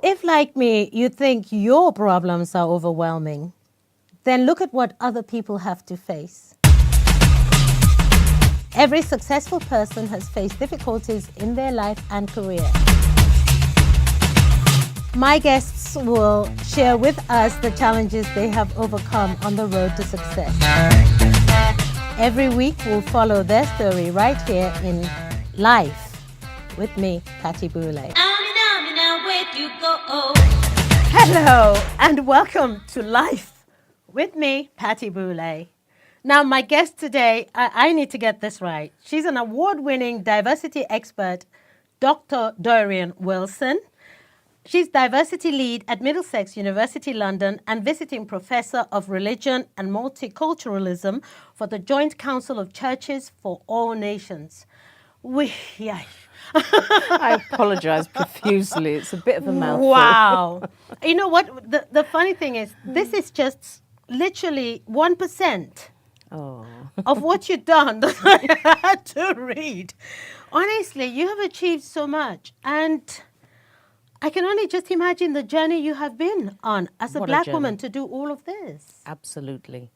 If, like me, you think your problems are overwhelming, then look at what other people have to face. Every successful person has faced difficulties in their life and career. My guests will share with us the challenges they have overcome on the road to success. Every week, we'll follow their story right here in Life with me, Patti Boulaye. Hello and welcome to Life with me, Patti Boulaye. Now, my guest today, I need to get this right. She's an award-winning diversity expert, Dr. Doirean Wilson. She's diversity lead at Middlesex University, London, and visiting professor of religion and multiculturalism for the Joint Council of Churches for All Nations. I apologize profusely. It's a bit of a mouthful. Wow. You know what? The funny thing is, this is just literally 1% of what you've done that I had to read. Honestly, you have achieved so much. And I can only just imagine the journey you have been on as a black woman to do all of this. Absolutely.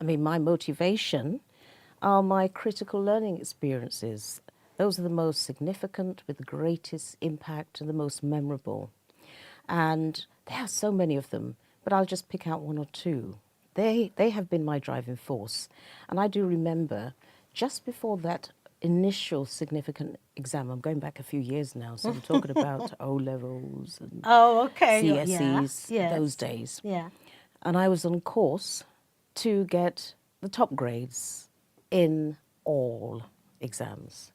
I mean, my motivation are my critical learning experiences. Those are the most significant, with the greatest impact, and the most memorable. And there are so many of them, but I'll just pick out one or two. They have been my driving force. And I do remember, just before that initial significant exam, I'm going back a few years now, so I'm talking about O-levels and CSEs, those days. Yeah. And I was on course to get the top grades in all exams.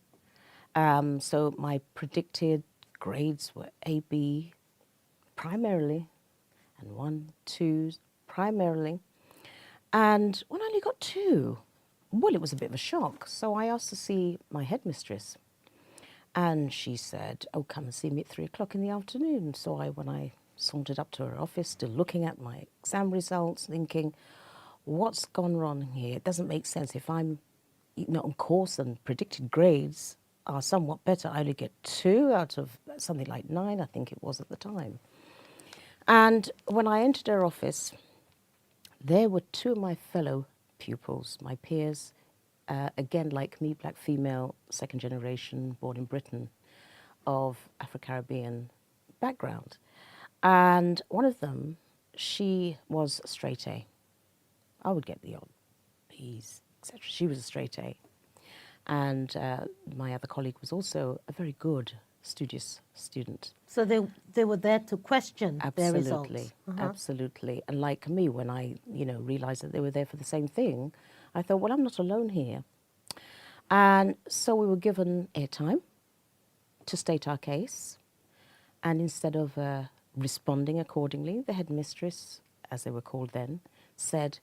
So my predicted grades were A, B, primarily, and 1, 2, primarily. And when I only got 2, well, it was a bit of a shock. So I asked to see my headmistress. And she said, oh, come and see me at 3 o'clock in the afternoon. So when I sauntered up to her office, still looking at my exam results, thinking, what's gone wrong here? It doesn't make sense. If I'm on course and predicted grades are somewhat better, I only get 2 out of something like 9, I think it was at the time. And when I entered her office, there were 2 of my fellow pupils, my peers, again, like me, black female, second generation, born in Britain, of Afro-Caribbean background. And one of them, she was a straight A. I would get the odd B's, etc. She was a straight A. And my other colleague was also a very good, studious student. So they were there to question their results. Absolutely, absolutely. And like me, when I realized that they were there for the same thing, I thought, well, I'm not alone here. And so we were given airtime to state our case. And instead of responding accordingly, the headmistress, as they were called then, said,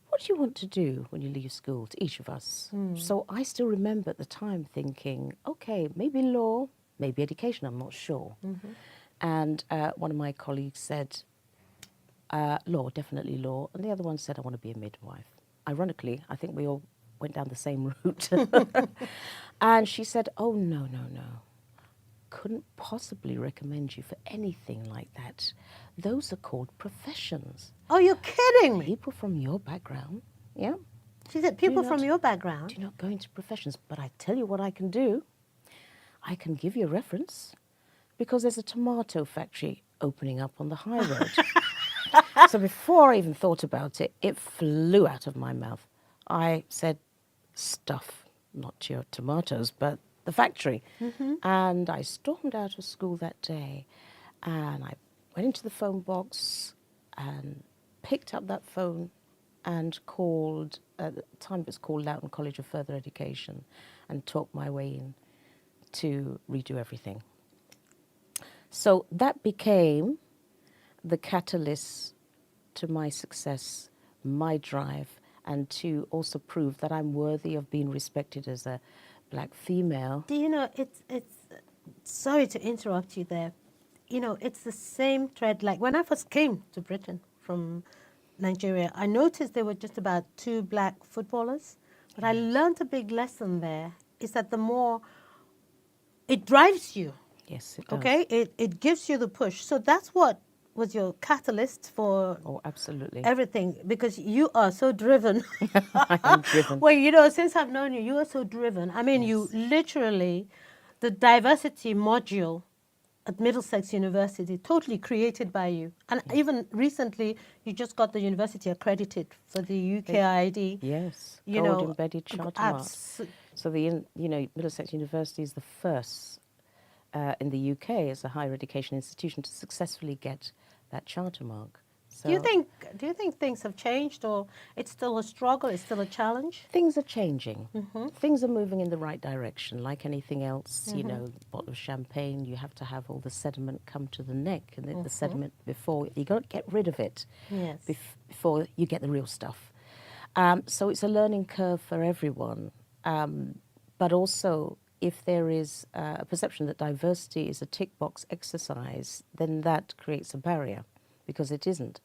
what do you want to do when you leave school, to each of us? So I still remember at the time thinking, okay, maybe law, maybe education, I'm not sure. And one of my colleagues said, law, definitely law. And the other one said, I want to be a midwife. Ironically, I think we all went down the same route. And she said, oh, no. Couldn't possibly recommend you for anything like that. Those are called professions. Oh, you're kidding me. People from your background, yeah. She said, people from your background? Do not go into professions, but I tell you what I can do. I can give you a reference, because there's a tomato factory opening up on the high road. So before I even thought about it, it flew out of my mouth. I said, stuff, not your tomatoes, but the factory. And I stormed out of school that day, and I went into the phone box and picked up that phone and called, at the time it was called Loughton College of Further Education, and talked my way in to redo everything. So that became the catalyst to my success, my drive, and to also prove that I'm worthy of being respected as a black female. Do you know, it's sorry to interrupt you there. You know, it's the same thread. Like when I first came to Britain from Nigeria, I noticed there were just about 2 black footballers. But I learned a big lesson there, is that the more it drives you Yes, it does. Okay, it gives you the push. So that's what was your catalyst for Oh, absolutely. everything, because you are so driven. I am driven. Well, you know, since I've known you, you are so driven. I mean, you Yes. literally, the diversity module at Middlesex University, totally created by you. And Yes. even recently, you just got the university accredited for the UKID. Yes, You gold know, embedded charter mark. abs- So Middlesex University is the first in the UK as a higher education institution to successfully get that charter mark. do you So think do you think things have changed, or it's still a struggle, it's still a challenge? things are changing. Mm-hmm. Things are moving in the right direction. Like anything else, you Mm-hmm. know, bottle of champagne, you have to have all the sediment come to the neck, and the Mm-hmm. sediment before you got to get rid of it Yes. before you get the real stuff. So it's a learning curve for everyone. But also, if there is a perception that diversity is a tick box exercise, then that creates a barrier, because it isn't.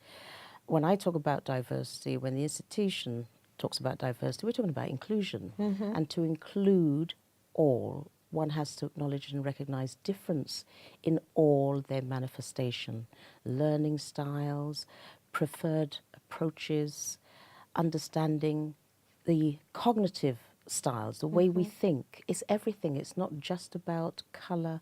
When I talk about diversity, when the institution talks about diversity, we're talking about inclusion. Mm-hmm. And to include all, one has to acknowledge and recognize difference in all their manifestation, learning styles, preferred approaches, understanding the cognitive styles, the way we think. It's everything. It's not just about colour,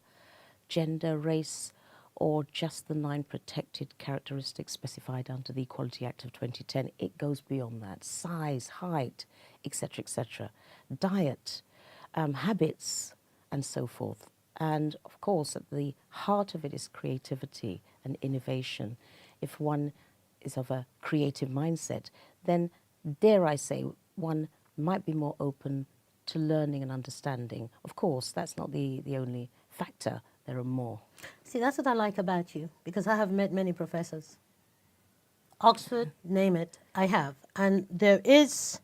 gender, race, or just the 9 protected characteristics specified under the Equality Act of 2010. It goes beyond that. Size, height, etc., etc. Diet, habits, and so forth. And of course, at the heart of it is creativity and innovation. If one is of a creative mindset, then, dare I say, one might be more open to learning and understanding. Of course, that's not the only factor. There are more. See, that's what I like about you, because I have met many professors. Oxford, name it, I have. And there is,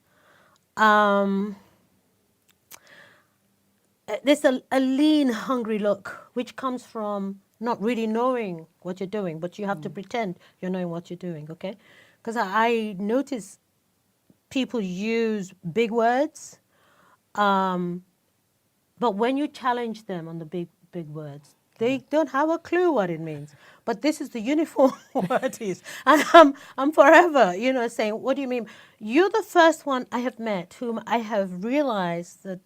there's a lean, hungry look, which comes from not really knowing what you're doing, but you have to pretend you're knowing what you're doing, okay? Because I notice people use big words, but when you challenge them on the big words, they don't have a clue what it means. But this is the uniform word is. And I'm forever, you know, saying, what do you mean? You're the first one I have met whom I have realized that,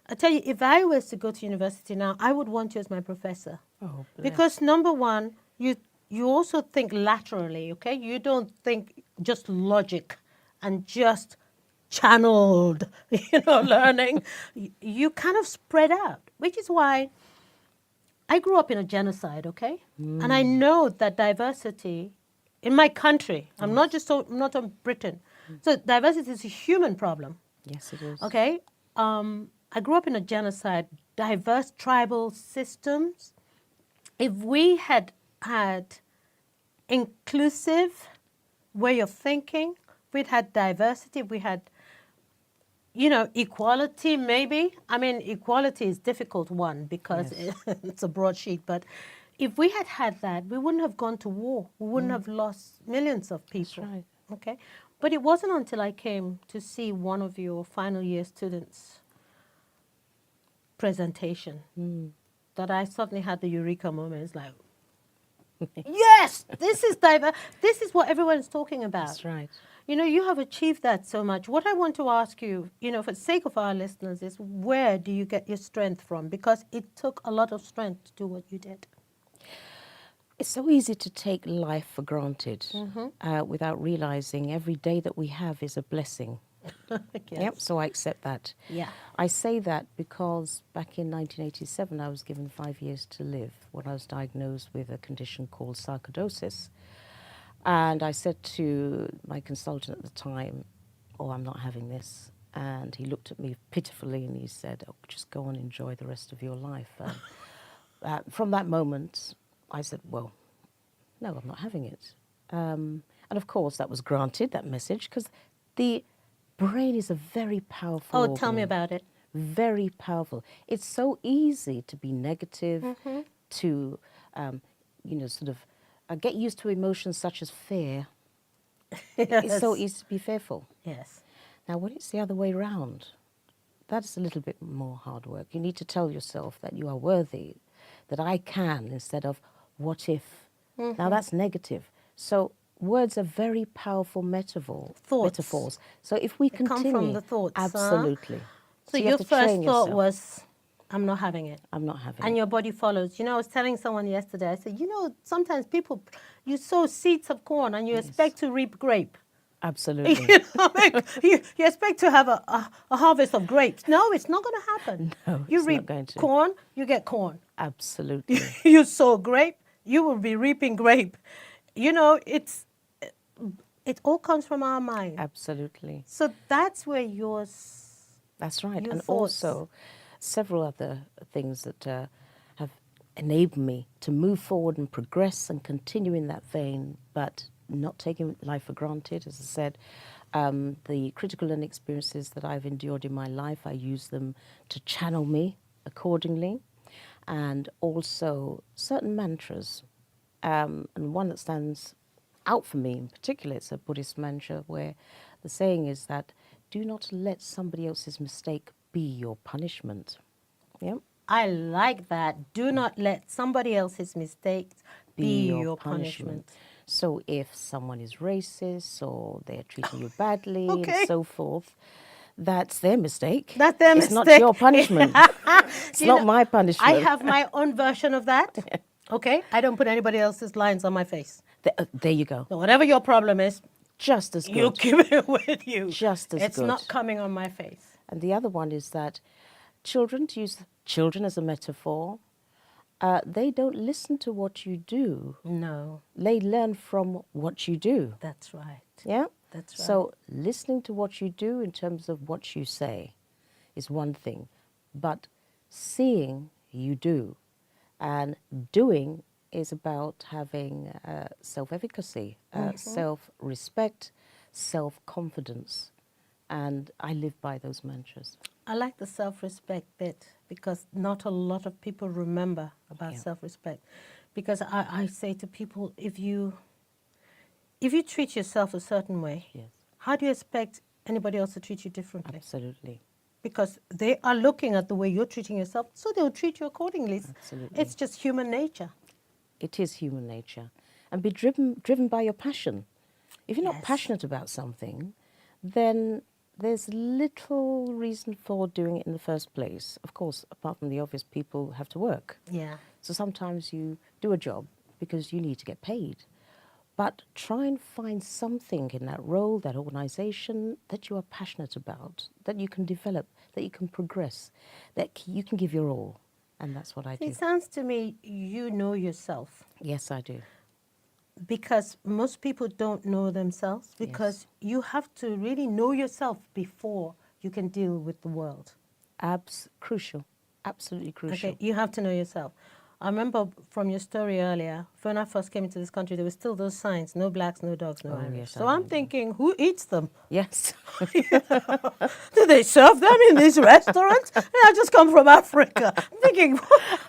I tell you, if I was to go to university now, I would want you as my professor. Oh, bless. Because number one, you also think laterally, okay? You don't think just logic and just channeled, learning. You kind of spread out, which is why I grew up in a genocide, okay? And I know that diversity in my country, I'm not on Britain. So diversity is a human problem, Yes, it is. okay? I grew up in a genocide, diverse tribal systems. If we had had inclusive way of thinking, we'd had diversity, we had, equality maybe. I mean, equality is a difficult one because Yes. it's a broadsheet, but if we had had that, we wouldn't have gone to war. We wouldn't have lost millions of people. That's right. Okay? But it wasn't until I came to see one of your final year students' presentation that I suddenly had the eureka moment. It's like, yes, this is diverse. This is what everyone is talking about. That's right. You have achieved that so much. What I want to ask you, for the sake of our listeners, is where do you get your strength from? Because it took a lot of strength to do what you did. It's so easy to take life for granted without realizing every day that we have is a blessing. Yes. Yep, so I accept that. Yeah. I say that because back in 1987, I was given 5 years to live when I was diagnosed with a condition called sarcoidosis. And I said to my consultant at the time, oh, I'm not having this. And he looked at me pitifully and he said, oh, just go and enjoy the rest of your life. From that moment, I said, well, no, I'm not having it. And of course, that was granted, that message, because the brain is a very powerful Oh, organ. tell me about it. Very powerful. It's so easy to be negative, to, sort of get used to emotions such as fear. It's so easy to be fearful. Yes. Now, when it's the other way around, that's a little bit more hard work. You need to tell yourself that you are worthy, that I can instead of what if. Now that's negative. So words are very powerful metaphors. So if we continue, come from the thoughts. absolutely. So you have your to first train thought yourself. was, I'm not having it. I'm not having And it. your body follows. You know, I was telling someone yesterday, I said, you know, sometimes people, you sow seeds of corn and you expect to reap grape. Absolutely. You know, like, you expect to have a harvest of grapes. No, it's not going to happen. No, You it's reap not going to. corn, you get corn. Absolutely. You sow grape, you will be reaping grape. You know, it all comes from our mind. Absolutely. So that's where yours. That's right. Your And thoughts. also several other things that have enabled me to move forward and progress and continue in that vein, but not taking life for granted. As I said, the critical learning experiences that I've endured in my life, I use them to channel me accordingly. And also certain mantras. And one that stands out for me in particular, it's a Buddhist mantra where the saying is that do not let somebody else's mistake be your punishment. Yeah? I like that. Do not let somebody else's mistakes be your punishment. So if someone is racist or they're treating you badly Okay. and so forth, that's their mistake. That's their it's mistake. not your punishment. It's You not know, my punishment. I have my own version of that. Okay? I don't put anybody else's lines on my face. There you go. So whatever your problem is, Just as good. you keep it with you. Just as it's good. not coming on my face. And the other one is that children, to use children as a metaphor, they don't listen to what you do. No, They learn from what you do. that's right. Yeah? That's right. So listening to what you do in terms of what you say is one thing, but seeing you do and doing is about having self-efficacy, self-respect, self-confidence. And I live by those mantras. I like the self-respect bit because not a lot of people remember about self-respect. Because I say to people, if you treat yourself a certain way, Yes. how do you expect anybody else to treat you differently? Absolutely. Because they are looking at the way you're treating yourself, so they'll treat you accordingly. Absolutely. It's just human nature. It is human nature. And be driven by your passion. If you're not Yes. passionate about something, then there's little reason for doing it in the first place. Of course, apart from the obvious, people have to work. Yeah. So sometimes you do a job because you need to get paid. But try and find something in that role, that organization, that you are passionate about, that you can develop, that you can progress, that you can give your all. And that's what I do. It sounds to me you know yourself. Yes, I do. Because most people don't know themselves, because you have to really know yourself before you can deal with the world. Crucial. Absolutely crucial. Okay, you have to know yourself. I remember from your story earlier, when I first came into this country, there were still those signs, no blacks, no dogs, no Irish. yes, So I I'm thinking, who eats them? Yes. Do they serve them in these restaurants? And I just come from Africa. I'm thinking,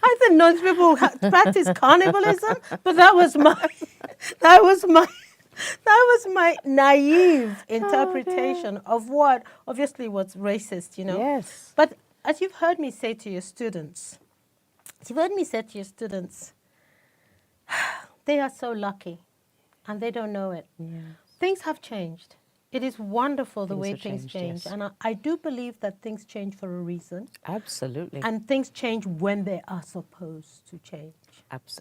I didn't know these people practice cannibalism, but that was my naive interpretation of what obviously was racist, you know. Yes. But as you've heard me say to your students, they are so lucky and they don't know it. Yes. Things have changed. It is wonderful the Things way have things changed, change. yes. And I do believe that things change for a reason. Absolutely. And things change when they are supposed to change.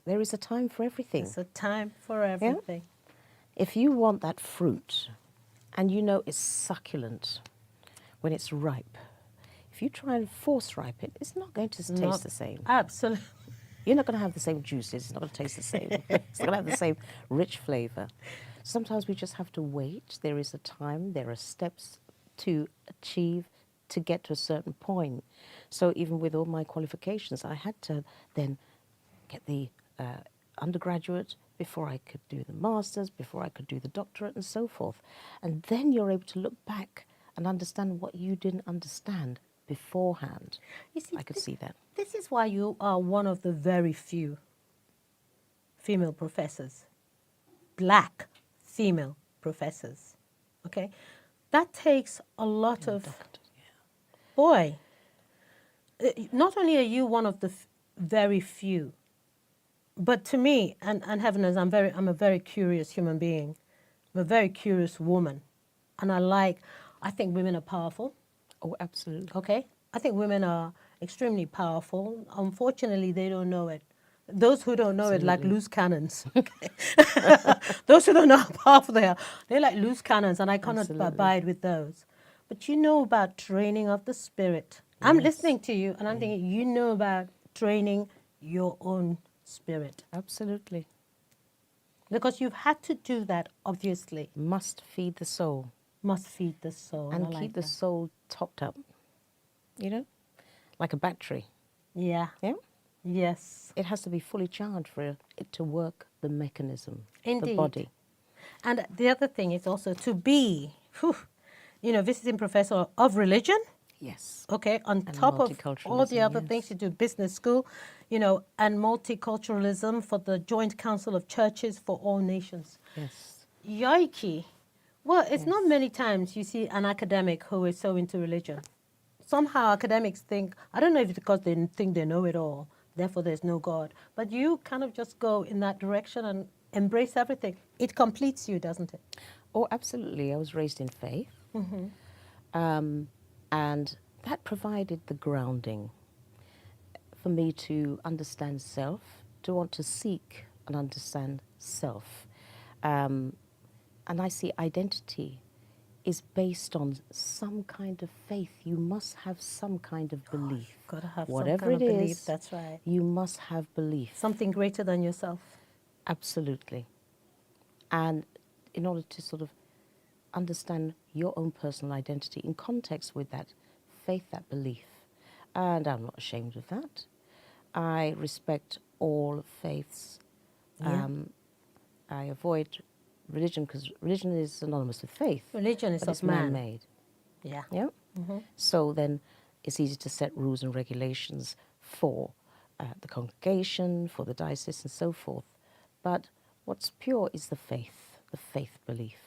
There is a time for everything. There's a time for everything. If you want that fruit and you know it's succulent when it's ripe, if you try and force ripe it, it's not going to taste the same. Absolutely. You're not going to have the same juices. It's not going to taste the same. It's not going to have the same rich flavor. Sometimes we just have to wait. There is a time. There are steps to achieve, to get to a certain point. So even with all my qualifications, I had to then get the undergraduate before I could do the master's, before I could do the doctorate and so forth. And then you're able to look back and understand what you didn't understand beforehand. You see, I could see that. This is why you are one of the very few female professors, black female professors. Okay? That takes a lot of... Boy, not only are you one of the very few, But to me, and heaven knows, I'm a very curious human being. I'm a very curious woman. And I think women are powerful. Oh, absolutely. Okay? I think women are extremely powerful. Unfortunately, they don't know it. Those who don't know it like Absolutely. loose cannons. Okay? Those who don't know how powerful they are, they're like loose cannons, and I cannot Absolutely. abide with those. But you know about training of the spirit. I'm Yes. listening to you, and I'm thinking, you know about training your own spirit. Absolutely. Because you've had to do that, obviously. Must feed the soul Must feed the soul. and I keep like the that. soul topped up, you know, like a battery. Yeah. Yeah. Yes. It has to be fully charged for it to work the mechanism, Indeed. the body. And the other thing is also to be, visiting professor of religion. Yes. Okay, on And top of all the multiculturalism, other things, yes. you do business school, and multiculturalism for the Joint Council of Churches for All Nations. Yes. Yikes. Well, it's not Yes. many times you see an academic who is so into religion. Somehow academics think, I don't know if it's because they think they know it all, therefore there's no God, but you kind of just go in that direction and embrace everything. It completes you, doesn't it? Oh, absolutely. I was raised in faith. And that provided the grounding for me to understand self, to want to seek and understand self. And I see identity is based on some kind of faith. You must have some kind of belief. Got to have Whatever some kind it of belief, is, that's right. you must have belief. Something greater than yourself. Absolutely. And in order to sort of understand your own personal identity in context with that faith, that belief. And I'm not ashamed of that. I respect all faiths. Yeah. I avoid religion because religion is synonymous with faith. Religion is but of it's man. man-made. Yeah. Yeah. So then it's easy to set rules and regulations for the congregation, for the diocese, and so forth. But what's pure is the faith belief.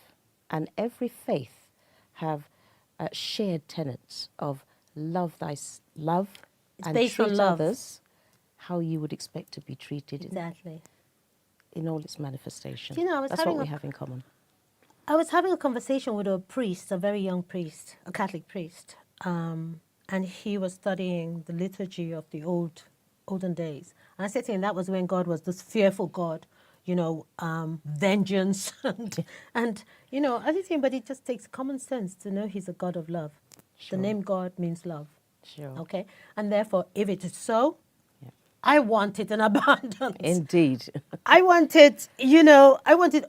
And every faith have shared tenets of love love It's and based on treat love. others how you would expect to be treated Exactly. in all its manifestation. Do you know, That's what we have in common. I was having a conversation with a priest, a very young priest, a Catholic priest, and he was studying the liturgy of the olden days. And I said to him, that was when God was this fearful God, vengeance and everything. But it just takes common sense to know He's a God of love. Sure. The name God means love. Sure. Okay, and therefore, if it is so, Yeah. I want it in abundance. Indeed. I want it,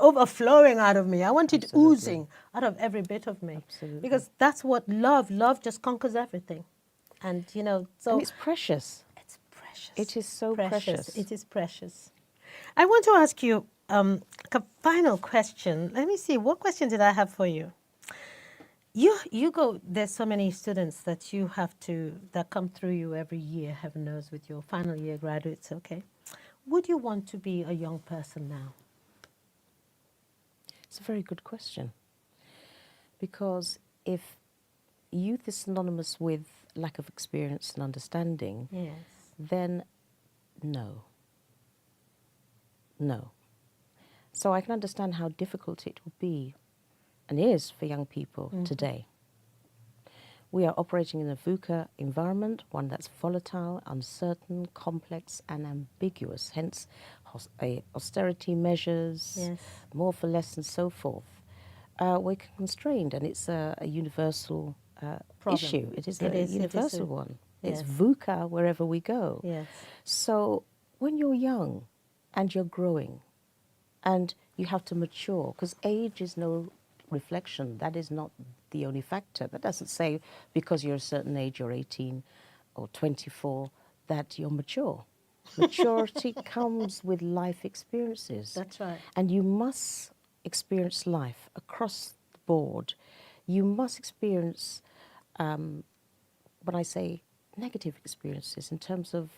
overflowing out of me. I want it Absolutely. oozing out of every bit of me. Absolutely. Because that's what love just conquers everything. And, so. And it's precious. It's precious. It is so precious. It is precious. I want to ask you a final question. Let me see. What question did I have for you? There's so many students that that come through you every year, heaven knows, with your final year graduates, okay? Would you want to be a young person now? It's a very good question. Because if youth is synonymous with lack of experience and understanding, Yes. then no. No. So I can understand how difficult it would be, and is for young people today. We are operating in a VUCA environment, one that's volatile, uncertain, complex, and ambiguous, hence austerity measures, Yes. more for less, and so forth. We're constrained, and it's a universal issue. It is a universal one. Yes. It's VUCA wherever we go. Yes. So when you're young and you're growing and you have to mature, because age is no reflection. That is not the only factor. That doesn't say because you're a certain age, you're 18 or 24, that you're mature. Maturity comes with life experiences. That's right. And you must experience life across the board. You must experience, when I say negative experiences, in terms of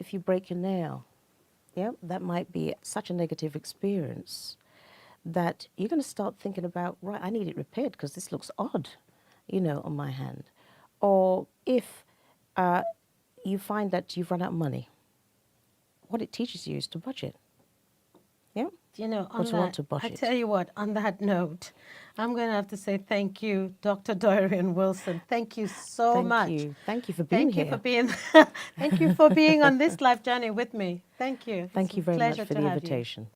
if you break your nail, yeah, that might be such a negative experience that you're going to start thinking about, right, I need it repaired because this looks odd, on my hand. Or if you find that you've run out of money, what it teaches you is to budget. Yeah. You know, Or on to want that, to I budget. tell you what, on that note, I'm going to have to say thank you, Dr. Doirean Wilson. Thank you so Thank much. you. Thank you for being Thank you here. for being thank you for being on this life journey with me. Thank you. Thank It's you a very much pleasure for to the have you. invitation.